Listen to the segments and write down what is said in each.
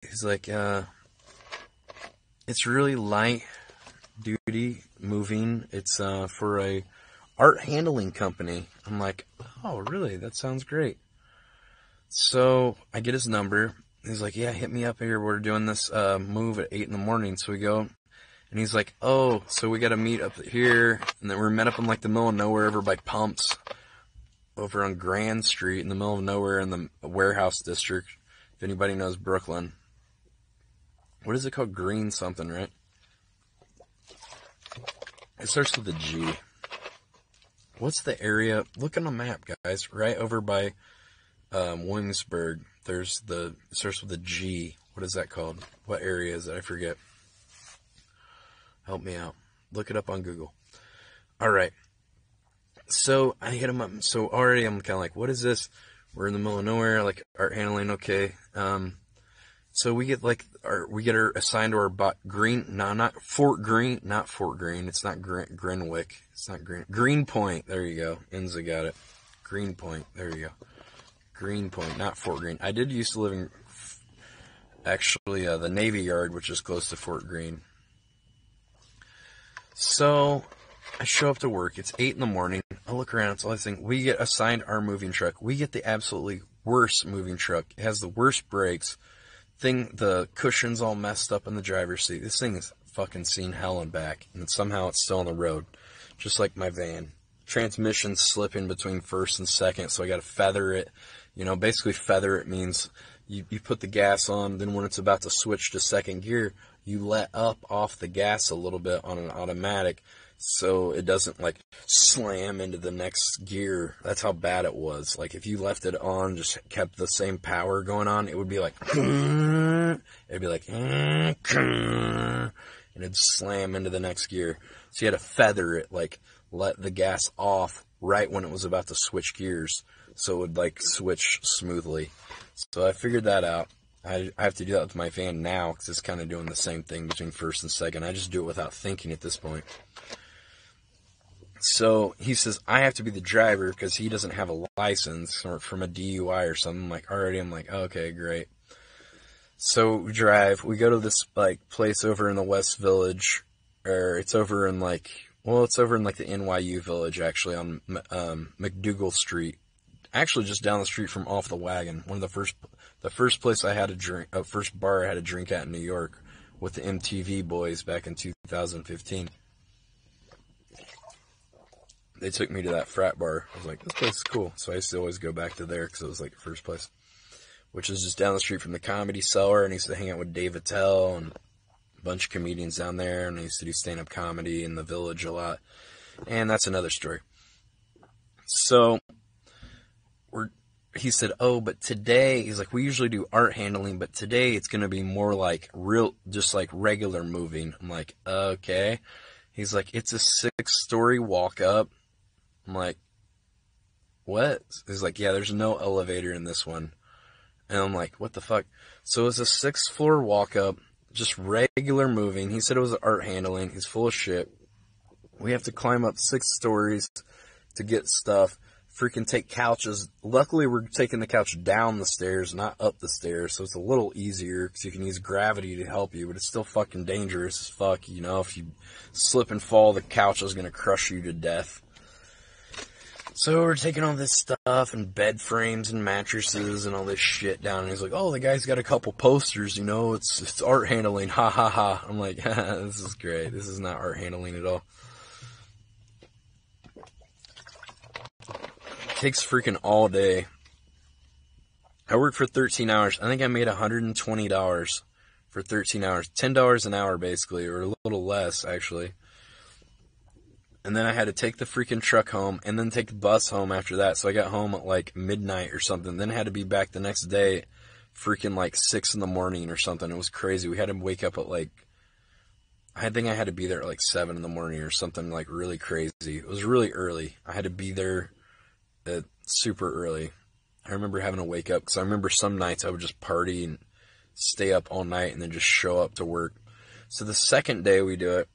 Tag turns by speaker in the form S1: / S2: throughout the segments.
S1: he's like, it's really light duty moving. It's for a art handling company. I'm like, oh, really? That sounds great. So I get his number. He's like, yeah, hit me up here. We're doing this move at 8 in the morning. So we go, and he's like, oh, so we got to meet up here. And then we're met up in like the middle of nowhere over by Pumps, over on Grand Street in the middle of nowhere in the warehouse district. If anybody knows Brooklyn. What is it called? Green something, right? It starts with a G. What's the area? Look on the map, guys. Right over by Williamsburg. It starts with a G. What is that called? What area is it? I forget. Help me out. Look it up on Google. All right. So I hit him up. So already I'm kind of like, what is this? We're in the middle of nowhere, like art handling. Okay. So we get her assigned to our not Fort Greene. It's not Grenwick. It's not Greenpoint. There you go. Enza got it. Greenpoint. There you go. Greenpoint, not Fort Greene. I did used to live in, actually, the Navy Yard, which is close to Fort Greene. So I show up to work. It's 8 in the morning. I look around. It's all this thing. We get assigned our moving truck. We get the absolutely worst moving truck. It has the worst brakes. The cushion's all messed up in the driver's seat. This thing has fucking seen hell and back, and somehow it's still on the road, just like my van. Transmission's slipping between first and second, so I gotta feather it. Basically feather it means you put the gas on, then when it's about to switch to second gear, you let up off the gas a little bit on an automatic, so it doesn't like slam into the next gear. That's how bad it was. Like if you left it on, just kept the same power going on, it would be like, and it'd slam into the next gear. So you had to feather it, like let the gas off right when it was about to switch gears, so it would like switch smoothly. So I figured that out. I have to do that with my van now because it's kind of doing the same thing between first and second. I just do it without thinking at this point. So he says, I have to be the driver because he doesn't have a license or from a DUI or something. I'm like, okay, great. So we drive, we go to this like place over in the West Village, or it's over in the NYU Village actually on McDougal Street. Actually just down the street from Off the Wagon. One of the first place I had a drink, first bar I had a drink at in New York with the MTV boys back in 2015. They took me to that frat bar. I was like, this place is cool. So I used to always go back to there because it was like the first place, which is just down the street from the Comedy Cellar. And I used to hang out with Dave Attell and a bunch of comedians down there. And I used to do stand-up comedy in the Village a lot. And that's another story. So he said, oh, but today, he's like, we usually do art handling, but today it's going to be more like just like regular moving. I'm like, okay. He's like, it's a 6-story walk up. I'm like, what? He's like, yeah, there's no elevator in this one. And I'm like, what the fuck? So it's a 6th-floor walk up, just regular moving. He said it was art handling. He's full of shit. We have to climb up 6 stories to get stuff. Freaking take couches. Luckily, we're taking the couch down the stairs, not up the stairs, so it's a little easier because you can use gravity to help you, but it's still fucking dangerous as fuck. If you slip and fall, the couch is going to crush you to death. So we're taking all this stuff and bed frames and mattresses and all this shit down, and he's like, oh, the guy's got a couple posters, it's art handling, ha ha ha. I'm like, this is great. This is not art handling at all. Takes freaking all day. I worked for 13 hours. I think I made $120 for 13 hours. $10 an hour, basically, or a little less, actually. And then I had to take the freaking truck home and then take the bus home after that. So I got home at like midnight or something. Then I had to be back the next day freaking like 6 in the morning or something. It was crazy. We had to wake up at I think I had to be there at like 7 in the morning or something like really crazy. It was really early. I had to be there super early. I remember having to wake up because I remember some nights I would just party and stay up all night and then just show up to work. So the second day we do it,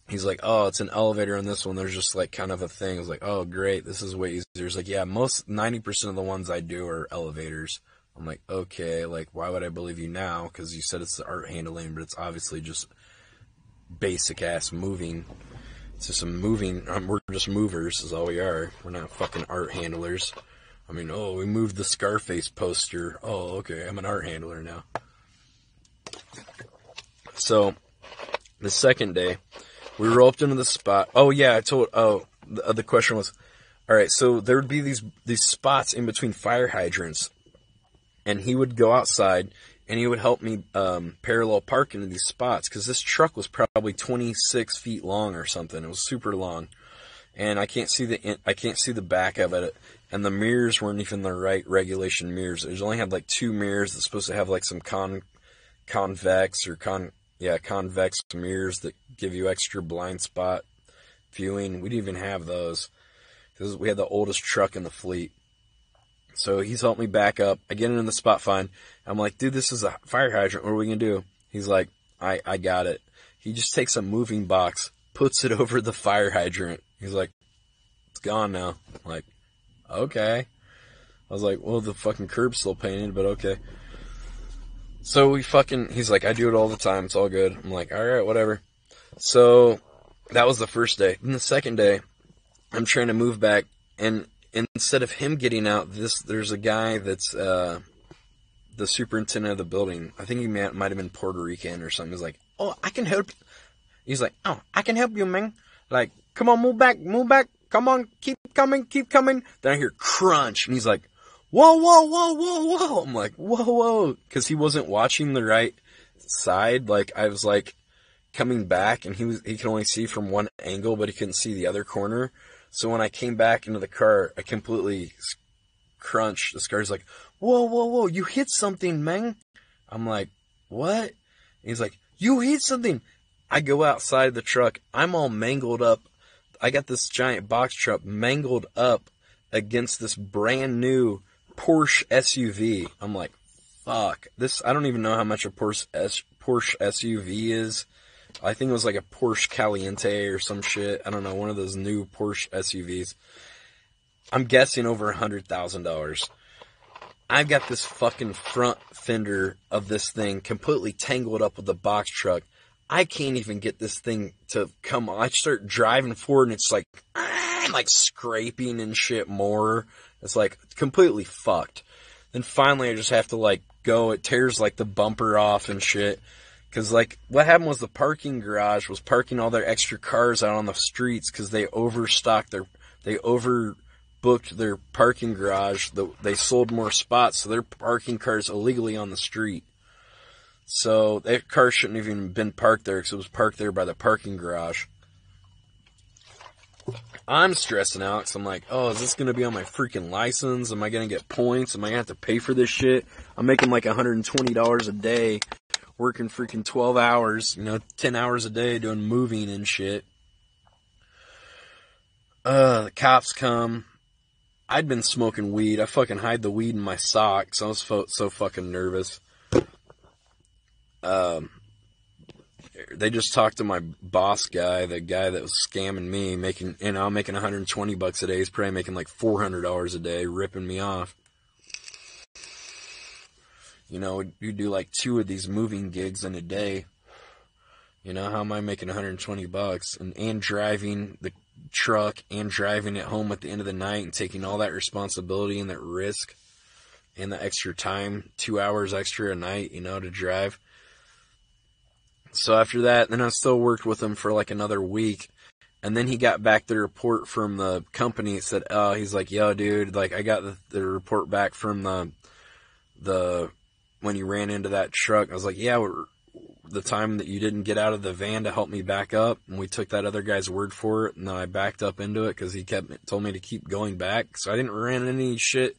S1: he's like, oh, it's an elevator on this one. There's just like kind of a thing. I was like, oh, great. This is way easier. He's like, yeah, 90% of the ones I do are elevators. I'm like, okay, like, why would I believe you now? Because you said it's the art handling, but it's obviously just basic ass moving. It's just a moving, we're just movers is all we are. We're not fucking art handlers. I mean, oh, we moved the Scarface poster. Oh, okay, I'm an art handler now. So, the second day, we roped into the spot. Oh yeah, the question was, alright, so there would be these spots in between fire hydrants. And he would go outside and he would help me parallel park into these spots, because this truck was probably 26 feet long or something. It was super long, and I can't see the back of it, and the mirrors weren't even the right regulation mirrors. It only had like 2 mirrors that's supposed to have like some convex mirrors that give you extra blind spot viewing. We didn't even have those because we had the oldest truck in the fleet. So he's helped me back up. I get into the spot fine. I'm like, dude, this is a fire hydrant. What are we going to do? He's like, I got it. He just takes a moving box, puts it over the fire hydrant. He's like, it's gone now. I'm like, okay. I was like, well, the fucking curb's still painted, but okay. So he's like, I do it all the time. It's all good. I'm like, all right, whatever. So that was the first day. Then the second day, I'm trying to move back, and instead of him getting out, there's a guy that's the superintendent of the building. I think he might have been Puerto Rican or something. He's like, oh, I can help. He's like, oh, I can help you, man. Like, come on, move back. Come on, keep coming. Then I hear crunch, and he's like, whoa, whoa, whoa, whoa, whoa. I'm like, whoa, whoa, because he wasn't watching the right side. Like, I was like coming back, and he could only see from one angle, but he couldn't see the other corner. So when I came back into the car, I completely crunched. This guy's like, whoa, whoa, whoa, you hit something, man. I'm like, what? And he's like, you hit something. I go outside the truck. I'm all mangled up. I got this giant box truck mangled up against this brand new Porsche SUV. I'm like, fuck. I don't even know how much a Porsche SUV is. I think it was like a Porsche Caliente or some shit. I don't know, one of those new Porsche SUVs. I'm guessing over $100,000. I've got this fucking front fender of this thing completely tangled up with the box truck. I can't even get this thing to come on. I start driving forward and it's like scraping and shit more. It's like completely fucked. Then finally I just have to like go. It tears like the bumper off and shit. Cause like what happened was the parking garage was parking all their extra cars out on the streets because they overbooked their parking garage. They sold more spots, so they're parking cars illegally on the street. So that car shouldn't have even been parked there because it was parked there by the parking garage. I'm stressing out because I'm like, oh, is this going to be on my freaking license? Am I going to get points? Am I going to have to pay for this shit? I'm making like $120 a day, working freaking 12 hours, 10 hours a day doing moving and shit. The cops come. I'd been smoking weed. I fucking hide the weed in my socks. I was so fucking nervous. They just talked to my boss guy, the guy that was scamming me, I'm making $120 a day. He's probably making like $400 a day, ripping me off. You do like 2 of these moving gigs in a day. How am I making $120 and driving the truck and driving it home at the end of the night and taking all that responsibility and that risk and the extra time, 2 hours extra a night, to drive. So after that, then I still worked with him for like another week. And then he got back the report from the company. It said, he's like, yo, dude, like I got the report back from the when you ran into that truck. I was like, yeah, the time that you didn't get out of the van to help me back up. And we took that other guy's word for it. And then I backed up into it because he told me to keep going back. So I didn't run any shit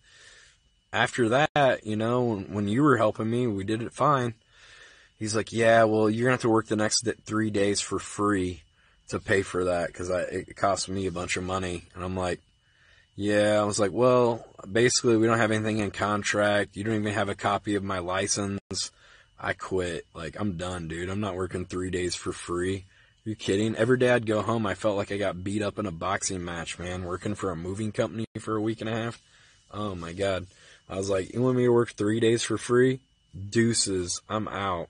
S1: after that, when you were helping me, we did it fine. He's like, yeah, well, you're going to have to work the next 3 days for free to pay for that because it cost me a bunch of money. And I'm like, yeah. I was like, well, basically, we don't have anything in contract. You don't even have a copy of my license. I quit. Like, I'm done, dude. I'm not working 3 days for free. Are you kidding? Every day I'd go home, I felt like I got beat up in a boxing match, man. Working for a moving company for a week and a half. Oh, my God. I was like, you want me to work 3 days for free? Deuces, I'm out.